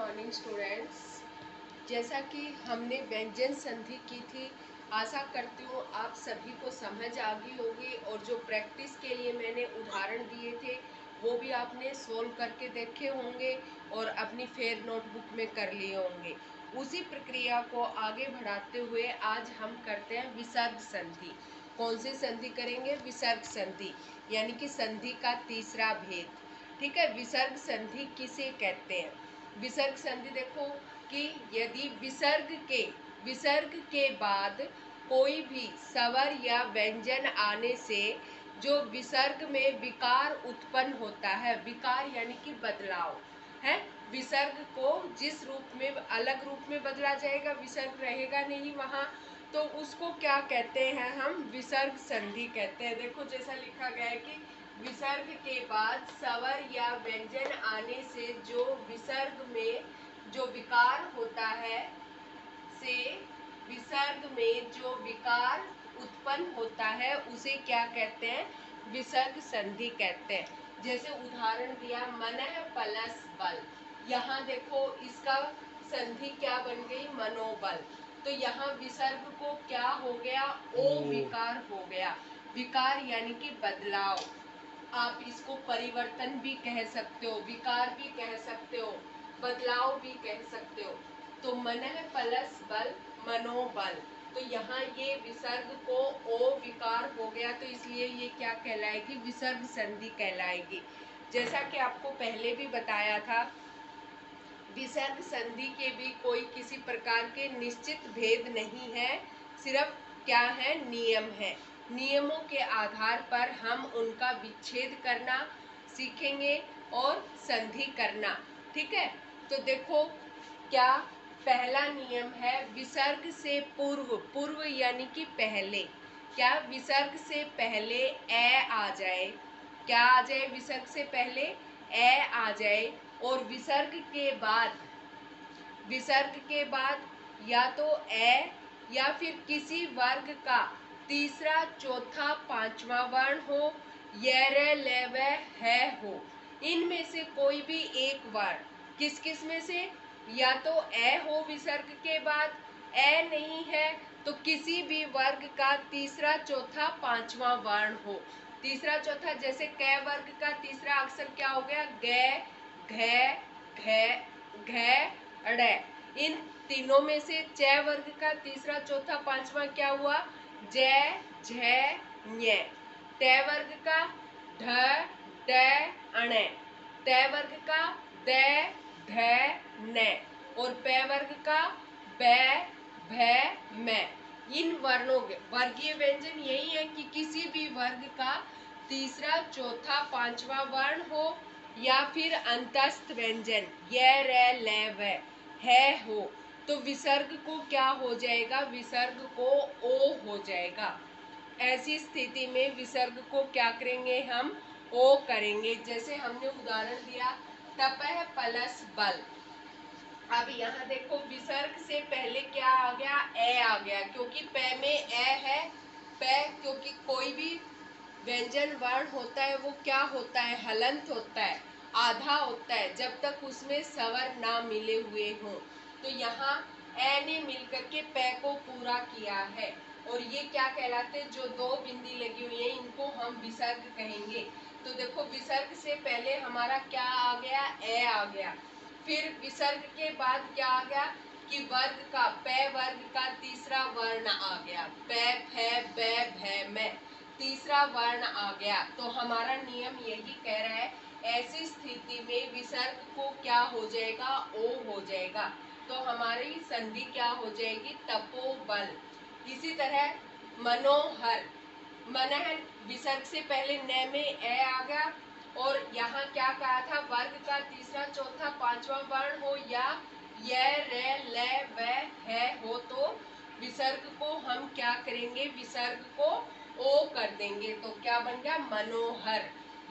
Morning students. जैसा कि हमने व्यंजन संधि की थी, आशा करती हूँ आप सभी को समझ आ गई होगी और जो प्रैक्टिस के लिए मैंने उदाहरण दिए थे वो भी आपने सोल्व करके देखे होंगे और अपनी फेयर नोटबुक में कर लिए होंगे। उसी प्रक्रिया को आगे बढ़ाते हुए आज हम करते हैं विसर्ग संधि। कौन सी संधि करेंगे? विसर्ग संधि, यानी कि संधि का तीसरा भेद। ठीक है, विसर्ग संधि किसे कहते हैं? विसर्ग संधि देखो कि यदि विसर्ग के बाद कोई भी स्वर या व्यंजन आने से जो विसर्ग में विकार उत्पन्न होता है, विकार यानी कि बदलाव है, विसर्ग को जिस रूप में अलग रूप में बदला जाएगा, विसर्ग रहेगा नहीं वहाँ, तो उसको क्या कहते हैं? हम विसर्ग संधि कहते हैं। देखो जैसा लिखा गया है कि विसर्ग के बाद स्वर या व्यंजन आने से जो विसर्ग में जो विकार होता है से विसर्ग में जो विकार उत्पन्न होता है उसे क्या कहते हैं? विसर्ग संधि कहते हैं। जैसे उदाहरण दिया मनः प्लस बल, यहाँ देखो इसका संधि क्या बन गई? मनोबल। तो यहाँ विसर्ग को क्या हो गया? ओ विकार हो गया। विकार यानी कि बदलाव, आप इसको परिवर्तन भी कह सकते हो, विकार भी कह सकते हो, बदलाव भी कह सकते हो। तो मनः प्लस बल मनोबल, तो यहाँ ये विसर्ग को ओ विकार हो गया, तो इसलिए ये क्या कहलाएगी? विसर्ग संधि कहलाएगी। जैसा कि आपको पहले भी बताया था, विसर्ग संधि के भी कोई किसी प्रकार के निश्चित भेद नहीं है, सिर्फ क्या है? नियम है। नियमों के आधार पर हम उनका विच्छेद करना सीखेंगे और संधि करना। ठीक है, तो देखो क्या पहला नियम है, विसर्ग से पूर्व, पूर्व यानी कि पहले, क्या विसर्ग से पहले ए आ जाए, क्या आ जाए? विसर्ग से पहले ए आ जाए, और विसर्ग के बाद या तो ए या फिर किसी वर्ग का तीसरा, चौथा, पांचवा वर्ण हो, य, र, ल, व, है हो, इनमें से कोई भी एक वर्ण, किस किस में से? या तो ए हो विसर्ग के बाद, ए नहीं है तो किसी भी वर्ग का तीसरा, चौथा, पांचवा वर्ण हो। तीसरा चौथा, जैसे क वर्ग का तीसरा अक्षर क्या हो गया? ग, घ, घ, ड़। इन तीनों में से च वर्ग का तीसरा, चौथा, पांचवा क्या हुआ? ज, झ, ञ। ट वर्ग का ढ, ड, अण। त वर्ग का द, ध, न। और प वर्ग का ब, भ, म। इन वर्णों के वर्गीय व्यंजन यही है कि किसी भी वर्ग का तीसरा, चौथा, पांचवा वर्ण हो या फिर अंतस्थ व्यंजन य, र, ल, व, है हो, तो विसर्ग को क्या हो जाएगा? विसर्ग को ओ हो जाएगा। ऐसी स्थिति में विसर्ग को क्या करेंगे? हम ओ करेंगे। जैसे हमने उदाहरण दिया तपह प्लस बल। अब यहाँ देखो विसर्ग से पहले क्या आ गया? ए आ गया, क्योंकि प में ए है। प क्योंकि कोई भी व्यंजन वर्ण होता है वो क्या होता है? हलंत होता है, आधा होता है, जब तक उसमें स्वर ना मिले हुए हों। तो यहाँ ए ने मिलकर के प को पूरा किया है, और ये क्या कहलाते हैं? जो दो बिंदी लगी हुई है इनको हम विसर्ग कहेंगे। तो देखो विसर्ग से पहले हमारा क्या आ गया? ए आ गया। फिर विसर्ग के बाद क्या आ गया? कि वर्ग का, प वर्ग का तीसरा वर्ण आ गया, प, फ, ब, भ, म, तीसरा वर्ण आ गया। तो हमारा नियम यही कह रहा है, ऐसी स्थिति में विसर्ग को क्या हो जाएगा? ओ हो जाएगा। तो हमारी संधि क्या हो जाएगी? तपोबल। इसी तरह मनोहर, मनः विसर्ग से पहले न में ए आ गया, और यहाँ क्या कहा था? वर्ग का तीसरा, चौथा, पांचवा वर्ण हो या य, र, ल, व, है हो, तो विसर्ग को हम क्या करेंगे? विसर्ग को ओ कर देंगे। तो क्या बन गया? मनोहर।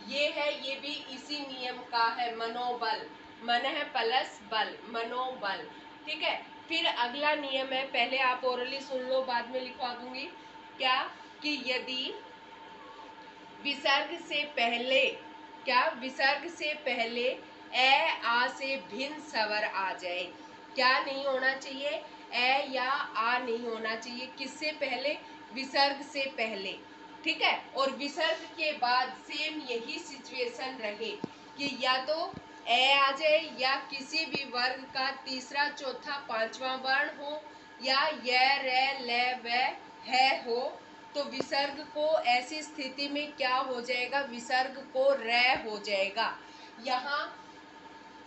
ये है, ये भी इसी नियम का है, मनोबल। मनः प्लस बल, मनोबल। ठीक है, फिर अगला नियम है, पहले आप ओरली सुन लो, बाद में लिखवा दूंगी। क्या? कि यदि विसर्ग से पहले, क्या? विसर्ग से पहले ए आ से भिन्न स्वर आ जाए। क्या नहीं होना चाहिए? ए या आ नहीं होना चाहिए। किससे पहले? विसर्ग से पहले। ठीक है। और विसर्ग के बाद सेम यही सिचुएशन रहे कि या तो ए आ जाए या किसी भी वर्ग का तीसरा चौथा पांचवा वर्ण हो या य रे ले व है हो, तो विसर्ग को ऐसी स्थिति में क्या हो जाएगा? विसर्ग को रे हो जाएगा। यहाँ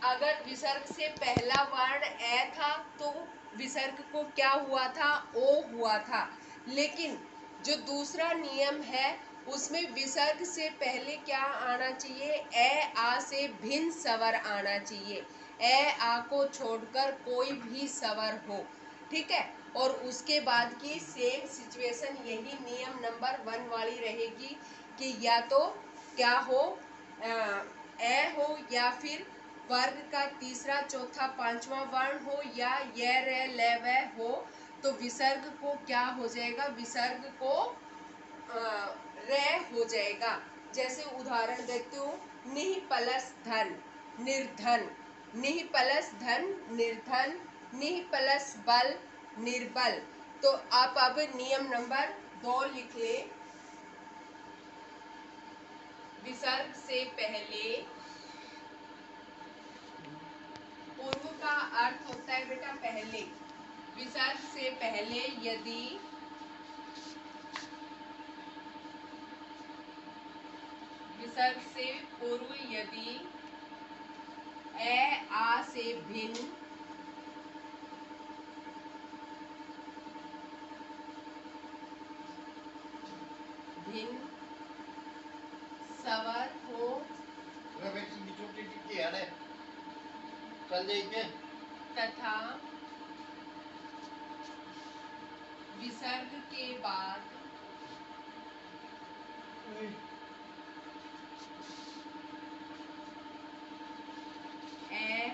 अगर विसर्ग से पहला वर्ण ए था तो विसर्ग को क्या हुआ था? ओ हुआ था। लेकिन जो दूसरा नियम है उसमें विसर्ग से पहले क्या आना चाहिए? ए आ से भिन्न स्वर आना चाहिए। ए आ को छोड़कर कोई भी स्वर हो। ठीक है। और उसके बाद की सेम सिचुएशन यही नियम नंबर 1 वाली रहेगी कि या तो क्या हो? ए हो या फिर वर्ग का तीसरा चौथा पांचवा वर्ण हो या य रे ले व हो, तो विसर्ग को क्या हो जाएगा? विसर्ग को रे हो जाएगा। जैसे उदाहरण देती हूँ, निह प्लस धन निर्धन, निह प्लस धन निर्धन, निह प्लस बल निर्बल। तो आप अब नियम नंबर 2 लिख ले। विसर्ग से पहले पूर्व का अर्थ होता है बेटा पहले। विसर्ग से पहले यदि विसर्ग से पूर्व यदि ए आ से भिन्न भिन्न स्वर हो तथा विसर्ग के बाद ए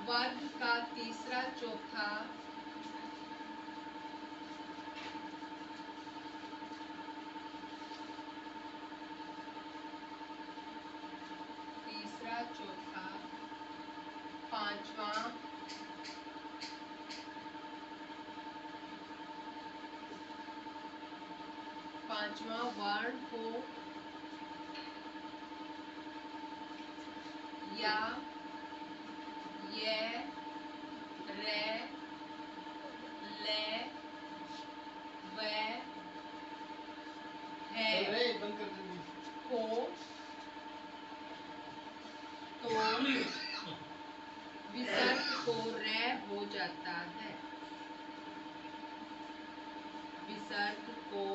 वर्ग का तीसरा चौथा चौथा पांचवा वर्ण हो या ये रे ले व है हो, तो विसर्ग को रे हो जाता है। विसर्ग को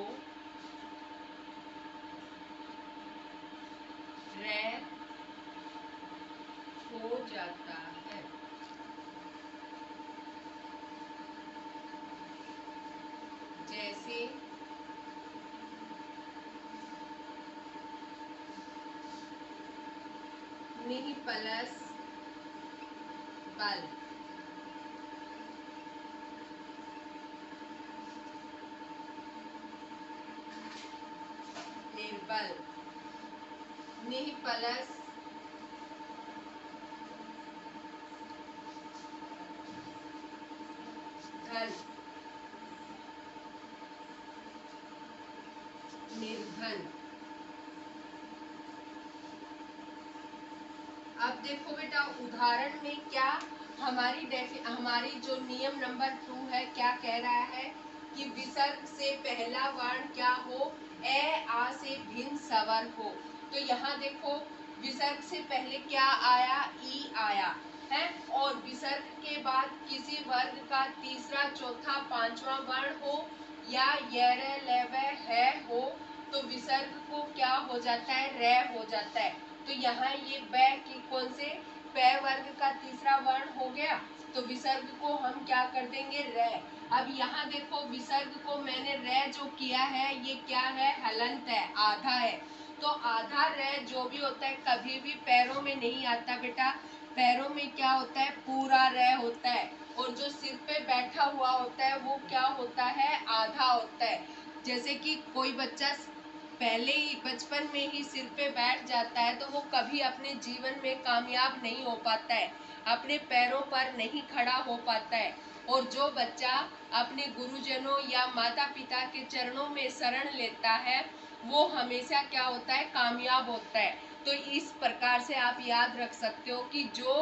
रे हो जाता है। जैसे निह प्लस बल, निर्बल, निह प्लस धन निर्धन। अब देखो बेटा उदाहरण में क्या हमारी जो नियम नंबर 2 है क्या कह रहा है कि विसर्ग से पहला वर्ण क्या हो? ए आ से भिन्न स्वर हो। तो यहाँ देखो विसर्ग से पहले क्या आया? ई आया है। और विसर्ग के बाद किसी वर्ग का तीसरा चौथा पांचवा वर्ण हो या य रे ले व है हो, तो विसर्ग को क्या हो जाता है? रे हो जाता है। तो यहाँ ये बै की कौन से पै वर्ग का तीसरा वर्ण हो गया, तो विसर्ग को हम क्या कर देंगे? रे। अब यहाँ देखो विसर्ग को मैंने रे जो किया है ये क्या है? हलंत है, आधा है। तो आधा रे जो भी होता है कभी भी पैरों में नहीं आता बेटा। पैरों में क्या होता है? पूरा रे होता है। और जो सिर पे बैठा हुआ होता है वो क्या होता है? आधा होता है। जैसे कि कोई बच्चा पहले ही बचपन में ही सिर पे बैठ जाता है तो वो कभी अपने जीवन में कामयाब नहीं हो पाता है, अपने पैरों पर नहीं खड़ा हो पाता है। और जो बच्चा अपने गुरुजनों या माता पिता के चरणों में शरण लेता है वो हमेशा क्या होता है, कामयाब होता है। तो इस प्रकार से आप याद रख सकते हो कि जो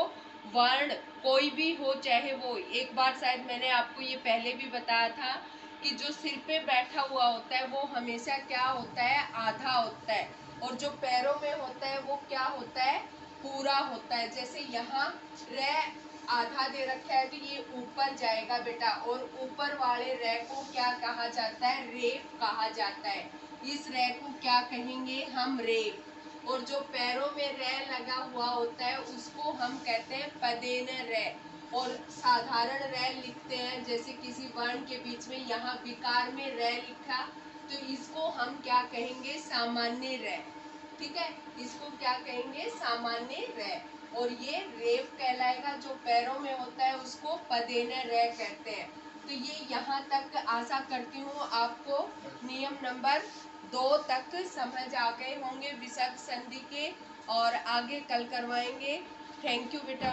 वर्ण कोई भी हो, चाहे वो, एक बार शायद मैंने आपको ये पहले भी बताया था कि जो सिर पे बैठा हुआ होता है वो हमेशा क्या होता है, आधा होता है, और जो पैरों में होता है वो क्या होता है, पूरा होता है। जैसे यहाँ रे आधा दे रखा है तो ये ऊपर जाएगा बेटा, और ऊपर वाले रे को क्या कहा जाता है, रेफ कहा जाता है। इस रे को क्या कहेंगे हम, रेफ। और जो पैरों में रे लगा हुआ होता है उसको हम कहते हैं पदेन रे। और साधारण रे लिखते हैं, जैसे किसी वर्ण के बीच में यहाँ विकार में रे लिखा तो इसको हम क्या कहेंगे, सामान्य रे। ठीक है, इसको क्या कहेंगे, सामान्य रे। और ये रेफ कहलाएगा, जो पैरों में होता है उसको पदेन रे कहते हैं। तो ये यहाँ तक आशा करती हूँ आपको नियम नंबर 2 तक समझ आ गए होंगे विसर्ग संधि के, और आगे कल करवाएंगे। थैंक यू बेटा।